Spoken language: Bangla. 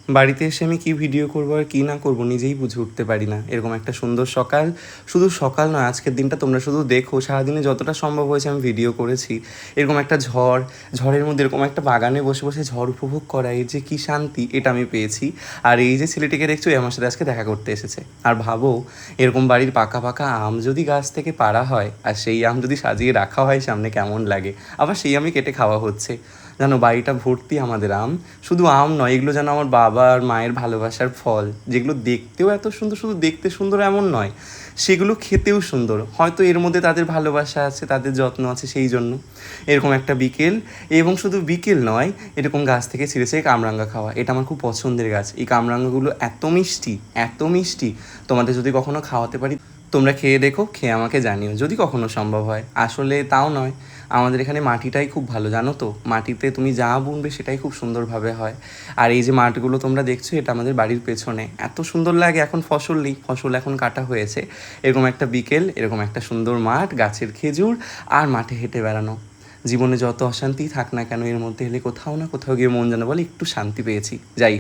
বাড়িতে এসে আমি কী ভিডিও করবো আর কী না করবো নিজেই বুঝে উঠতে পারি না। এরকম একটা সুন্দর সকাল, শুধু সকাল নয়, আজকের দিনটা তোমরা শুধু দেখো। সারাদিনে যতটা সম্ভব হয়েছে আমি ভিডিও করেছি। এরকম একটা ঝড়ের মধ্যে এরকম একটা বাগানে বসে বসে ঝড় উপভোগ করা, এই যে কী শান্তি, এটা আমি পেয়েছি। আর এই যে ছেলেটিকে দেখছো, এই আমার সাথে আজকে দেখা করতে এসেছে। আর ভাবো, এরকম বাড়ির পাকা পাকা আম যদি গাছ থেকে পাড়া হয় আর সেই আম যদি সাজিয়ে রাখা হয় সামনে, কেমন লাগে। আবার সেই আমই কেটে খাওয়া হচ্ছে। জানো, বাড়িটা ভর্তি আমাদের আম। শুধু আম নয়, এগুলো যেন আমার বাবা আর মায়ের ভালোবাসার ফল, যেগুলো দেখতেও এত সুন্দর। শুধু দেখতে সুন্দর এমন নয়, সেগুলো খেতেও সুন্দর। হয়তো এর মধ্যে তাদের ভালোবাসা আছে, তাদের যত্ন আছে, সেই জন্য। এরকম একটা বিকেল, এবং শুধু বিকেল নয়, এরকম গাছ থেকে ছিঁড়েছে কামরাঙ্গা খাওয়া। এটা আমার খুব পছন্দের গাছ। এই কামরাঙ্গাগুলো এত মিষ্টি, এত মিষ্টি। তোমাদের যদি কখনো খাওয়াতে পারি, তোমরা খেয়ে দেখো, খেয়ে আমাকে জানিও যদি কখনো সম্ভব হয়। আসলে তাও নয়, আমাদের এখানে মাটিটাই খুব ভালো, জানো তো। মাটিতে তুমি যা বুনবে সেটাই খুব সুন্দরভাবে হয়। আর এই যে মাঠগুলো তোমরা দেখছো, এটা আমাদের বাড়ির পেছনে। এত সুন্দর লাগে। এখন ফসল নেই, ফসল এখন কাটা হয়েছে। এরকম একটা বিকেল, এরকম একটা সুন্দর মাঠ, গাছের খেজুর, আর মাঠে হেঁটে বেড়ানো। জীবনে যত অশান্তি থাক না কেন, এর মধ্যে এলে কোথাও না কোথাও গিয়ে মন যেন বলে একটু শান্তি পেয়েছি। যাই